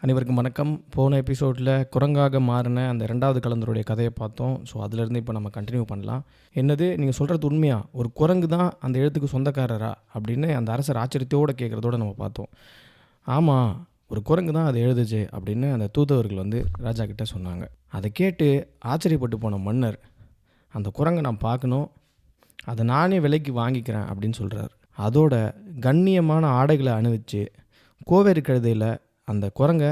அனைவருக்கும் வணக்கம். போன எபிசோடில் குரங்காக மாறின அந்த 2வது கலந்தருடைய கதையை பார்த்தோம். ஸோ அதிலேருந்து இப்போ நம்ம கண்டினியூ பண்ணலாம். என்னது நீங்கள் சொல்கிறது உண்மையா? ஒரு குரங்கு தான் அந்த எழுத்துக்கு சொந்தக்காரரா அப்படின்னு அந்த அரசர் ஆச்சரியத்தோடு கேட்குறதோட நம்ம பார்த்தோம். ஆமாம், ஒரு குரங்கு தான் அதை எழுதுச்சு அப்படின்னு அந்த தூதுவர்கள் ராஜா கிட்டே சொன்னாங்க. அதை கேட்டு ஆச்சரியப்பட்டு போன மன்னர், அந்த குரங்கை நான் பார்க்கணும், அதை நானே விலைக்கு வாங்கிக்கிறேன் அப்படின்னு சொல்கிறார். அதோட கண்ணியமான ஆடைகளை அணிவிச்சு கோவேரி கழுதையில் அந்த குரங்கை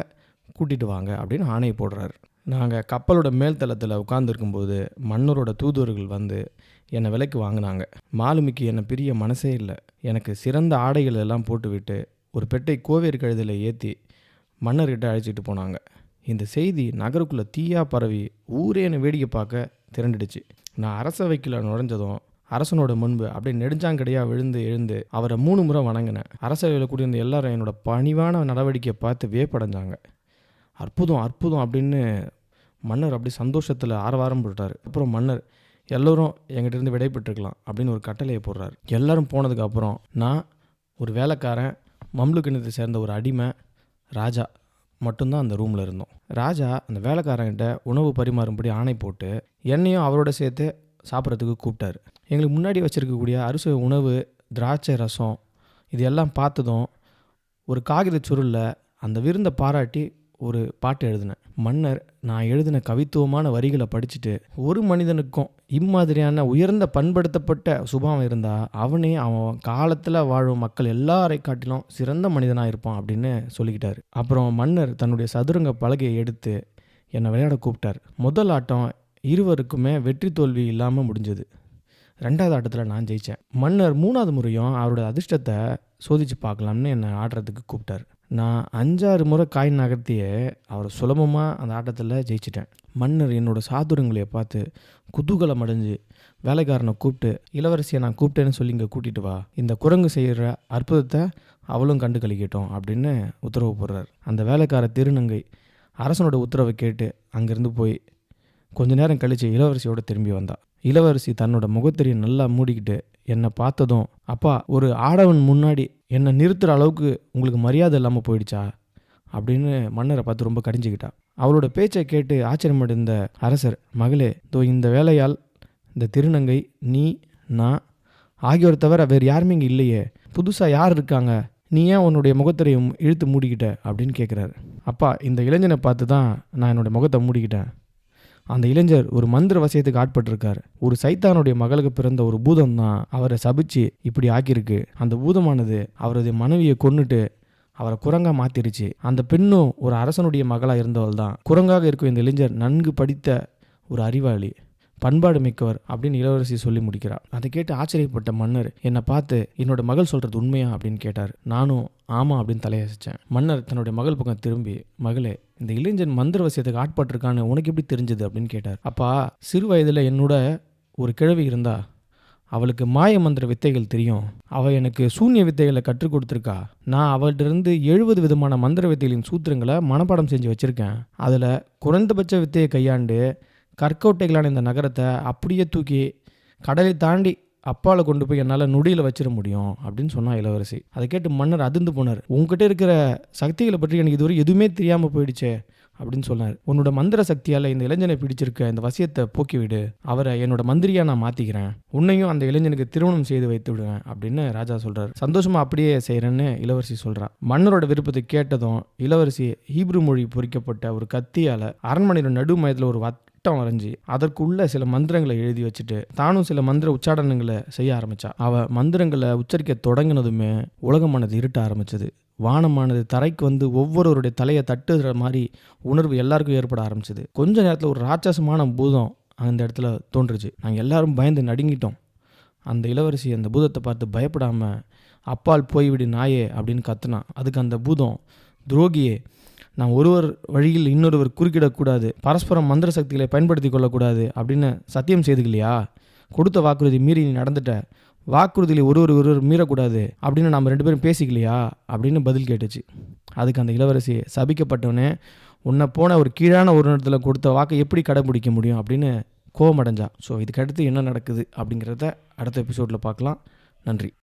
கூட்டிகிட்டு வாங்க அப்படின்னு ஆணை போடுறாரு. நாங்கள் கப்பலோட மேல்தளத்தில் உட்காந்துருக்கும்போது மன்னரோட தூதுவர்கள் என்னை விலைக்கு வாங்கினாங்க. மாலுமிக்கு என்னை பிரிய மனசே இல்லை. எனக்கு சிறந்த ஆடைகள் எல்லாம் போட்டுவிட்டு ஒரு பெட்டை கோவேரி கழுதையில் ஏற்றி மன்னர்கிட்ட அழைச்சிட்டு போனாங்க. இந்த செய்தி நகருக்குள்ளே தீயாக பரவி ஊரே என்னை வேடிக்கை பார்க்க திரண்டுடுச்சு. நான் அரசவைக்குள்ள நுழைஞ்சதும் அரசனோட முன்பு அப்படியே நெடுஞ்சாங்கடையாக எழுந்து அவரை 3 முறை வணங்கினேன். அரசவையில் கூடியிருந்த எல்லாரும் என்னோட பணிவான நடவடிக்கையை பார்த்து வியப்படைஞ்சாங்க. அற்புதம் அற்புதம் அப்படின்னு மன்னர் அப்படி சந்தோஷத்தில் ஆரவாரம் போட்டார். அப்புறம் மன்னர், எல்லோரும் என்கிட்ட இருந்து விடைபெற்றுக்கலாம் அப்படின்னு ஒரு கட்டளையை போடுறார். எல்லோரும் போனதுக்கப்புறம் நான், ஒரு வேலைக்காரன், மம்லுக் இனத்தை சேர்ந்த ஒரு அடிமை, ராஜா மட்டும்தான் அந்த ரூமில் இருந்தோம். ராஜா அந்த வேலைக்காரங்கிட்ட உணவு பரிமாறும்படி ஆணை போட்டு என்னையும் அவரோட சேர்த்து சாப்பிட்றதுக்கு கூப்பிட்டாரு. எங்களுக்கு முன்னாடி வச்சுருக்கக்கூடிய அரிசி உணவு, திராட்சை ரசம் இது எல்லாம் பார்த்ததும் ஒரு காகித சுருளில் அந்த விருந்தை பாராட்டி ஒரு பாட்டு எழுதினேன். மன்னர் நான் எழுதின கவித்துவமான வரிகளை படிச்சுட்டு, ஒரு மனிதனுக்கும் இம்மாதிரியான உயர்ந்த பண்படுத்தப்பட்ட சுபாவம் இருந்தால் அவனே அவன் காலத்தில் வாழும் மக்கள் எல்லாரை காட்டிலும் சிறந்த மனிதனாக இருப்பான் அப்படின்னு சொல்லிக்கிட்டார். அப்புறம் மன்னர் தன்னுடைய சதுரங்க பலகையை எடுத்து என்னை விளையாட கூப்பிட்டார். முதல் ஆட்டம் இருவருக்குமே வெற்றி தோல்வி இல்லாமல் முடிஞ்சது. 2வது ஆட்டத்தில் நான் ஜெயித்தேன். மன்னர் 3வது முறையும் அவரோட அதிர்ஷ்டத்தை சோதித்து பார்க்கலாம்னு என்னை ஆடுறதுக்கு கூப்பிட்டார். நான் 5-6 முறை காயின் நகர்த்தியே அவர் சுலபமாக அந்த ஆட்டத்தில் ஜெயிச்சிட்டேன். மன்னர் என்னோட சாதுரியங்களையை பார்த்து குதூகலம் அடைஞ்சு வேலைக்காரனை கூப்பிட்டு, இளவரசியை நான் கூப்பிட்டேன்னு சொல்லி இங்கே கூட்டிகிட்டு வா, இந்த குரங்கு செய்கிற அற்புதத்தை அவளும் கண்டு கழிக்கட்டும் அப்படின்னு உத்தரவு போடுறார். அந்த வேலைக்கார திருநங்கை அரசனோட உத்தரவை கேட்டு அங்கேருந்து போய் கொஞ்ச நேரம் கழித்து இளவரசியோடு திரும்பி வந்தா. இளவரசி தன்னோட முகத்திரையை நல்லா மூடிக்கிட்டு என்னை பார்த்ததும், அப்பா, ஒரு ஆடவன் முன்னாடி என்னை நிறுத்துகிற அளவுக்கு உங்களுக்கு மரியாதை இல்லாமல் போயிடுச்சா அப்படின்னு மன்னரை பார்த்து ரொம்ப கடிஞ்சிக்கிட்டா. அவளோட பேச்சை கேட்டு ஆச்சரியமடைந்த அரசர், மகளே, இந்த வேலையால் இந்த திருநங்கை, நீ, நான் ஆகியோர் தவிர வேறு யாருமே இங்கே இல்லையே, புதுசாக யார் இருக்காங்க, நீ ஏன் உன்னுடைய முகத்திரையை இழுத்து மூடிக்கிட்ட அப்படின்னு கேட்குறாரு. அப்பா, இந்த இளைஞனை பார்த்து தான் நான் என்னுடைய முகத்தை மூடிக்கிட்டேன். அந்த இளைஞர் ஒரு மந்திர வசியத்துக்கு ஆட்பட்டிருக்கார். ஒரு சைத்தானுடைய மகளுக்கு பிறந்த ஒரு பூதம் தான் அவரை சபிச்சு இப்படி ஆக்கியிருக்கு. அந்த பூதமானது அவரது மனைவியை கொன்னுட்டு அவரை குரங்கா மாத்திருச்சு. அந்த பெண்ணும் ஒரு அரசனுடைய மகளாக இருந்தவள் தான். குரங்காக இருக்கும் இந்த இளைஞர் நன்கு படித்த ஒரு அறிவாளி, பண்பாடு மிக்கவர் அப்படின்னு இளவரசி சொல்லி முடிக்கிறார். அதை கேட்டு ஆச்சரியப்பட்ட மன்னர் என்னை பார்த்து, என்னோட மகள் சொல்கிறது உண்மையா அப்படின்னு கேட்டார். நானும் ஆமாம் அப்படின்னு தலையசித்தேன். மன்னர் தன்னுடைய மகள் பக்கம் திரும்பி, மகளே, இந்த இளைஞன் மந்திர வசியத்துக்கு ஆட்பட்டிருக்கான்னு உனக்கு எப்படி தெரிஞ்சது அப்படின்னு கேட்டார். அப்பா, சிறு வயதில் என்னோட ஒரு கிழவி இருந்தா, அவளுக்கு மாய மந்திர வித்தைகள் தெரியும். அவள் எனக்கு சூன்ய வித்தைகளை கற்றுக் கொடுத்துருக்கா. நான் அவள்கிட்ட 70 விதமான மந்திர வித்தைகளின் சூத்திரங்களை மனப்பாடம் செஞ்சு வச்சுருக்கேன். அதில் குறைந்தபட்ச வித்தையை கையாண்டு கற்கோட்டைகளான இந்த நகரத்தை அப்படியே தூக்கி கடலை தாண்டி அப்பாவில் கொண்டு போய் என்னால் நொடியில் வச்சிட முடியும் அப்படின்னு சொன்னா இளவரசி. அதை கேட்டு மன்னர் அதிர்ந்து போனார். உங்ககிட்ட இருக்கிற சக்திகளை பற்றி எனக்கு இதுவரை எதுவுமே தெரியாமல் போயிடுச்சே அப்படின்னு சொன்னார். உன்னோட மந்திர சக்தியால் இந்த இளைஞனை பிடிச்சிருக்க இந்த வசியத்தை போக்கிவிடு, அவரை என்னோட மந்திரியாக நான் மாற்றிக்கிறேன், உன்னையும் அந்த இளைஞனுக்கு திருமணம் செய்து வைத்து விடுவேன் அப்படின்னு ராஜா சொல்கிறார். சந்தோஷமாக அப்படியே செய்கிறேன்னு இளவரசி சொல்கிறா. மன்னரோட விருப்பத்தை கேட்டதும் இளவரசி ஹீப்ரு மொழி பொறிக்கப்பட்ட ஒரு கத்தியால் அரண்மனையோட நடு மையத்தில் ஒரு வட்டம் வரைஞ்சி அதற்குள்ள சில மந்திரங்களை எழுதி வச்சுட்டு தானும் சில மந்திர உச்சாடனங்களை செய்ய ஆரம்பிச்சா. அவ மந்திரங்களை உச்சரிக்க தொடங்கினதுமே உலகமானது இருட்ட ஆரம்பிச்சது. வானமானது தரைக்கு ஒவ்வொருவருடைய தலையை தட்டுற மாதிரி உணர்வு எல்லாருக்கும் ஏற்பட ஆரம்பிச்சது. கொஞ்ச நேரத்தில் ஒரு ராட்சசமான பூதம் அந்த இடத்துல தோன்றுச்சு. நாங்கள் எல்லாரும் பயந்து நடுங்கிட்டோம். அந்த இளவரசி அந்த பூதத்தை பார்த்து பயப்படாம, அப்பால் போய்விடு நாயே அப்படின்னு கத்துனா. அதுக்கு அந்த பூதம், துரோகியே, நான் ஒருவர் வழியில் இன்னொருவர் குறுக்கிடக்கூடாது, பரஸ்பரம் மந்திர சக்திகளை பயன்படுத்தி கொள்ளக்கூடாது அப்படின்னு சத்தியம் செய்துக்கலையா? கொடுத்த வாக்குறுதி மீறி நீ நடந்துட்ட, வாக்குறுதியில் ஒருவர் மீறக்கூடாது அப்படின்னு நம்ம 2 பேரும் பேசிக்கலையா அப்படின்னு பதில் கேட்டுச்சு. அதுக்கு அந்த இளவரசி, சபிக்கப்பட்டவனே, உன்னை போன ஒரு கீழான ஒரு இடத்துல கொடுத்த வாக்கை எப்படி கடைபிடிக்க முடியும் அப்படின்னு கோபம் அடைஞ்சா. ஸோ இதுக்கடுத்து என்ன நடக்குது அப்படிங்கிறத அடுத்த எபிசோடில் பார்க்கலாம். நன்றி.